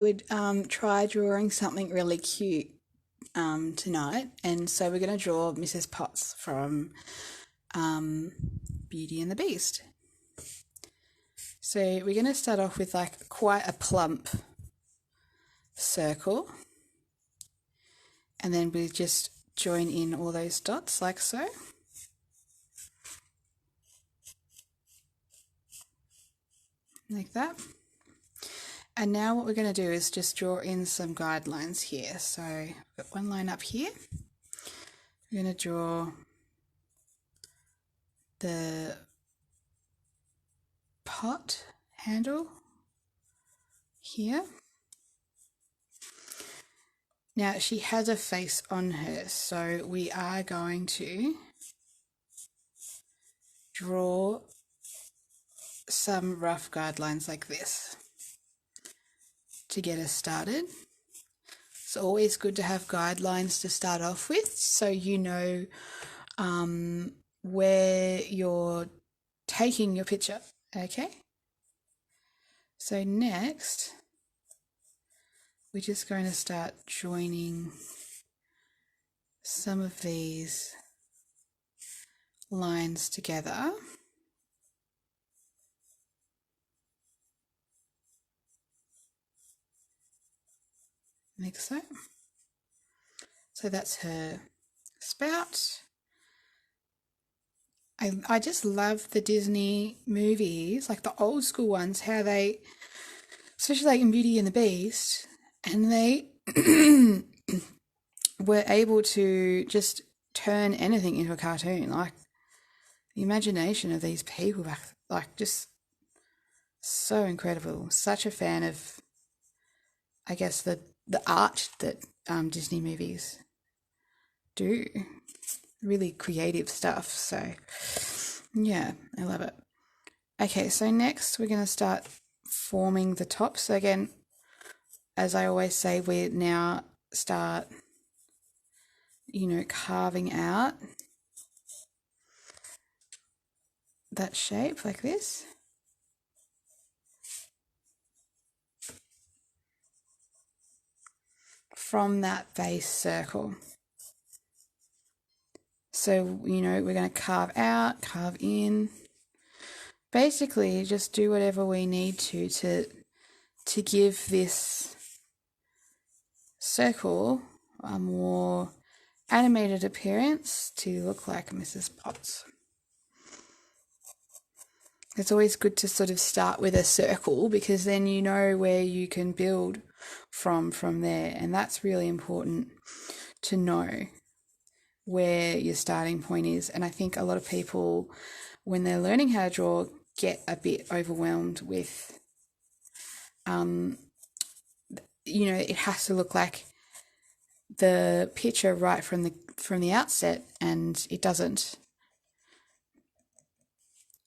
would try drawing something really cute tonight, and so we're going to draw Mrs. Potts from um, Beauty and the Beast. So we're going to start off with like quite a plump circle, and then we just join in all those dots like so. Like that. And now what we're going to do is just draw in some guidelines here. So I've got one line up here. We're going to draw the pot handle here. Now she has a face on her, so we are going to draw some rough guidelines like this to get us started. It's always good to have guidelines to start off with, so you know where you're taking your picture. Okay, so next we're just going to start joining some of these lines together. Like so. So that's her spout. I just love the Disney movies, like the old school ones, how they, especially like in Beauty and the Beast, and they were able to just turn anything into a cartoon. Like the imagination of these people back, like just so incredible. Such a fan of, I guess, the art that Disney movies do. Really creative stuff. So yeah, I love it. Okay, so next we're going to start forming the top. So again, as I always say, we now start, carving out that shape like this. From that base circle. So, we're going to carve out, carve in. Basically, just do whatever we need to give this circle a more animated appearance to look like Mrs. Potts. It's always good to sort of start with a circle because then you know where you can build from there, and that's really important to know where your starting point is. And I think a lot of people, when they're learning how to draw, get a bit overwhelmed with it has to look like the picture right from the outset, and it doesn't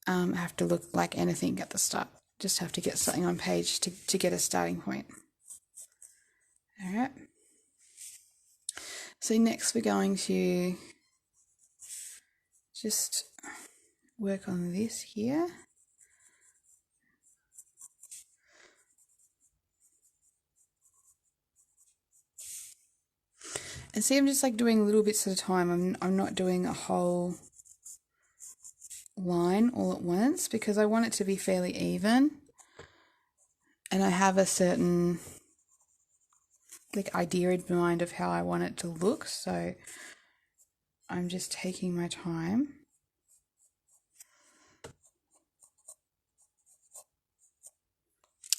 have to look like anything at the start. Just have to get something on page to get a starting point. All right. So next we're going to just work on this here. And see, I'm just like doing little bits at a time. I'm not doing a whole line all at once because I want it to be fairly even. And I have a certain idea in mind of how I want it to look. So I'm just taking my time.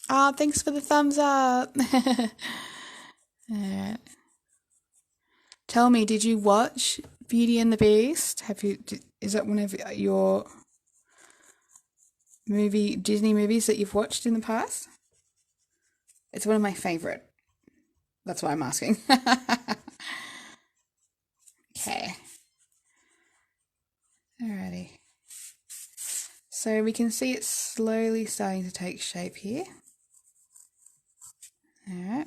Thanks for the thumbs up. Tell me, did you watch Beauty and the Beast? Is that one of your Disney movies that you've watched in the past? It's one of my favorite. That's why I'm asking. Okay. Alrighty. So we can see it's slowly starting to take shape here. Alright.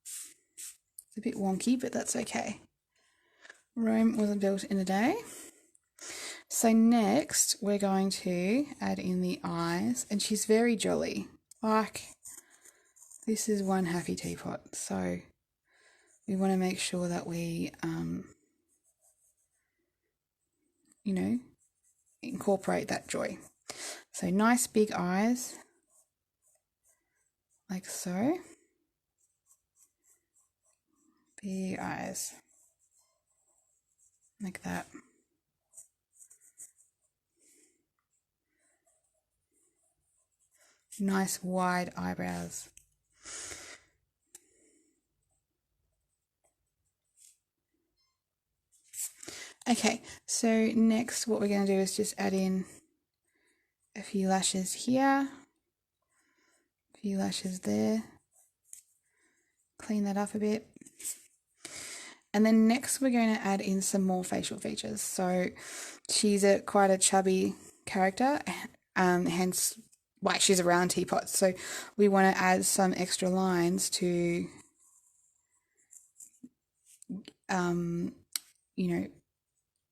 It's a bit wonky, but that's okay. Rome wasn't built in a day. So next we're going to add in the eyes, and she's very jolly. Like, This is one happy teapot, so we want to make sure that we, you know, incorporate that joy. So nice big eyes, like so. Big eyes, like that. Nice wide eyebrows. Okay, so next what we're going to do is just add in a few lashes here, a few lashes there, clean that up a bit. And then next we're going to add in some more facial features. So she's quite a chubby character, hence why she's a round teapot. So we want to add some extra lines to, you know,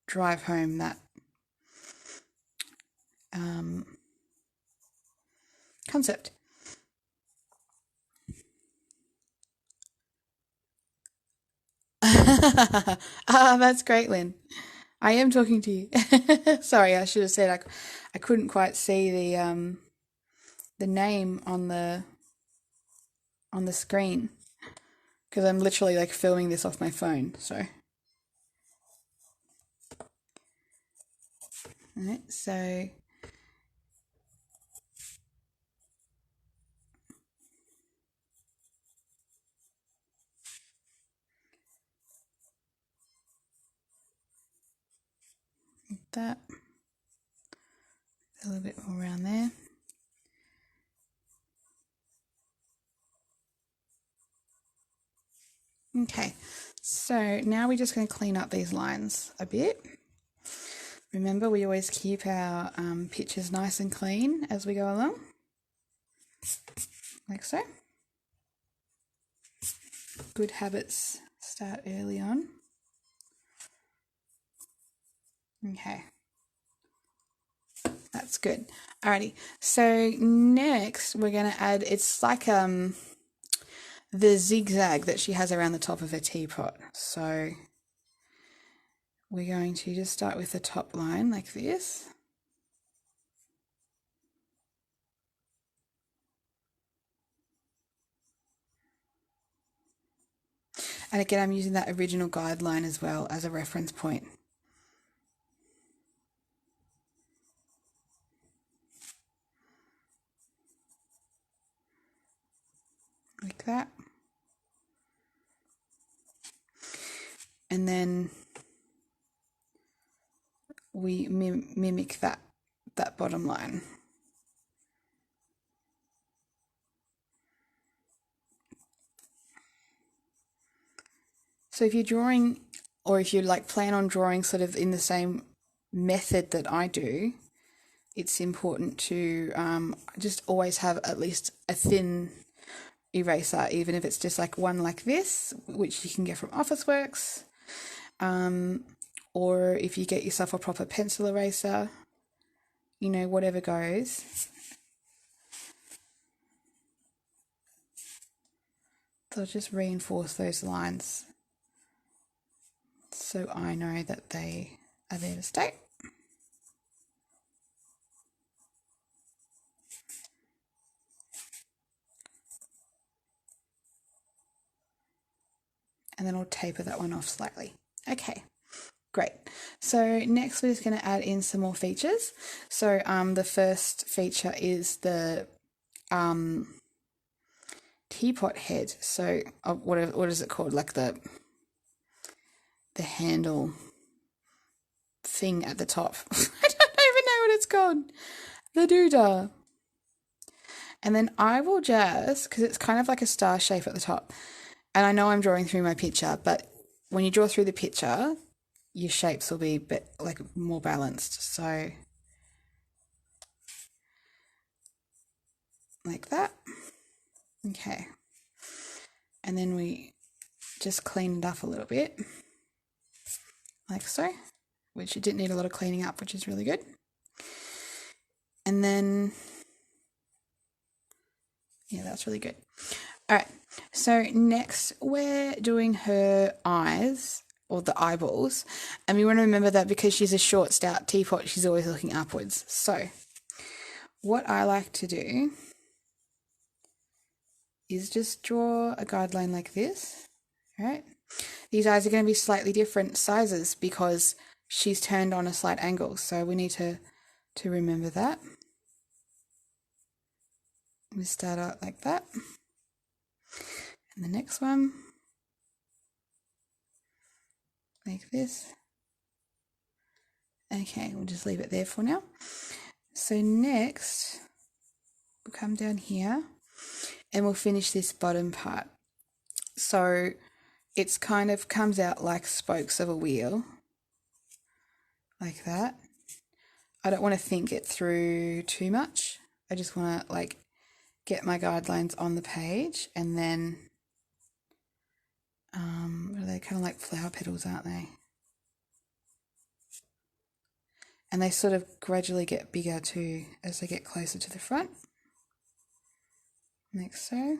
drive home that concept. That's great, Lynn. I am talking to you. Sorry, I should have said I couldn't quite see the name on the screen because I'm literally like filming this off my phone. So, alright, so that a little bit more around there. Okay, so now we're just going to clean up these lines a bit. Remember, we always keep our pictures nice and clean as we go along, like so. Good habits start early on. Okay, that's good. Alrighty, so next we're going to add, it's like the zigzag that she has around the top of her teapot. So we're going to just start with the top line like this. And again, I'm using that original guideline as well as a reference point. Like that. And then we mimic that bottom line. So if you're drawing, or if you like plan on drawing sort of in the same method that I do, it's important to just always have at least a thin eraser, even if it's just like one like this, which you can get from Officeworks, or if you get yourself a proper pencil eraser, you know, whatever goes. So just reinforce those lines so I know that they are there to stay. And then I'll taper that one off slightly. Okay, great. So next we're just going to add in some more features. So the first feature is the teapot head. So what is it called? Like the handle thing at the top. I don't even know what it's called. The doodah. And then I will just, because it's kind of like a star shape at the top, and I know I'm drawing through my picture, but when you draw through the picture, your shapes will be like more balanced. So like that. Okay. And then we just clean it up a little bit, like so, which it didn't need a lot of cleaning up, which is really good. And then, yeah, that's really good. All right. So next we're doing her eyes or the eyeballs. And we want to remember that because she's a short, stout teapot, she's always looking upwards. So what I like to do is just draw a guideline like this, right? These eyes are going to be slightly different sizes because she's turned on a slight angle. So we need to remember that. We start out like that. And the next one, like this. Okay, we'll just leave it there for now. So next, we'll come down here and we'll finish this bottom part. So it's kind of comes out like spokes of a wheel, like that. I don't want to think it through too much. I just want to like get my guidelines on the page and then they're kind of like flower petals, aren't they? And they sort of gradually get bigger too as they get closer to the front. Like so.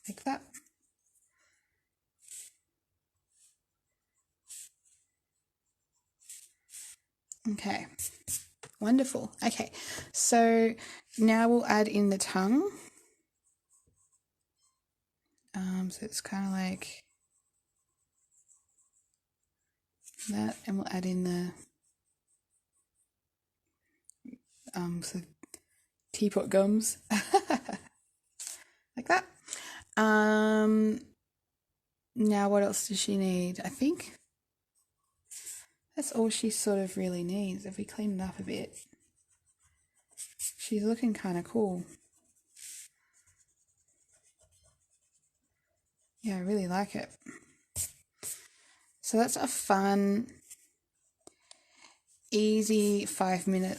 Like that. Okay, wonderful. Okay, so now we'll add in the tongue. So it's kind of like that, and we'll add in the so teapot gums like that. Now what else does she need? I think that's all she sort of really needs. If we clean it up a bit, she's looking kind of cool. Yeah, I really like it. So that's a fun, easy 5-minute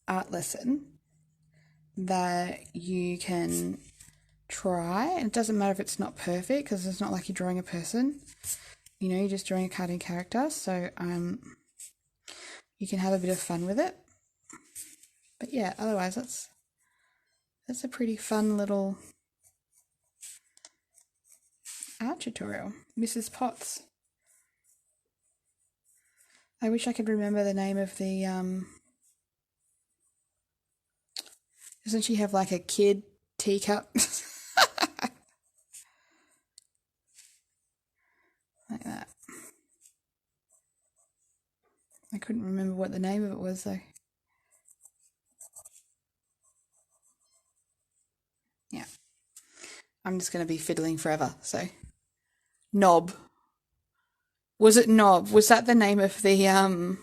art lesson that you can try. And it doesn't matter if it's not perfect because it's not like you're drawing a person. You know, you're just drawing a cartoon character. So you can have a bit of fun with it. But yeah, otherwise that's a pretty fun little art tutorial. Mrs. Potts. I wish I could remember the name of the doesn't she have like a kid teacup? Like that. I couldn't remember what the name of it was though. Yeah. I'm just going to be fiddling forever, so. Knob. Was it Knob? Was that the name of the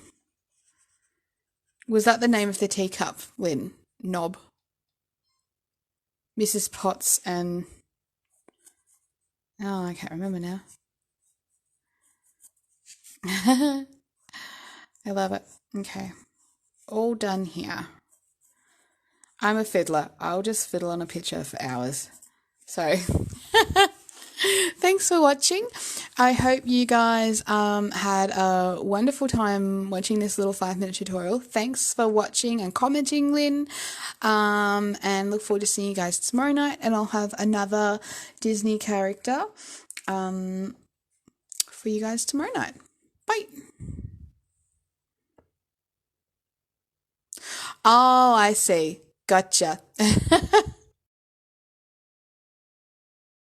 was that the name of the teacup, Lynn? Knob. Mrs. Potts and oh, I can't remember now. I love it. Okay. All done here. I'm a fiddler. I'll just fiddle on a picture for hours. So thanks for watching. I hope you guys had a wonderful time watching this little 5-minute tutorial. Thanks for watching and commenting, Lynn. And look forward to seeing you guys tomorrow night. And I'll have another Disney character for you guys tomorrow night. Bye. Oh, I see. Gotcha.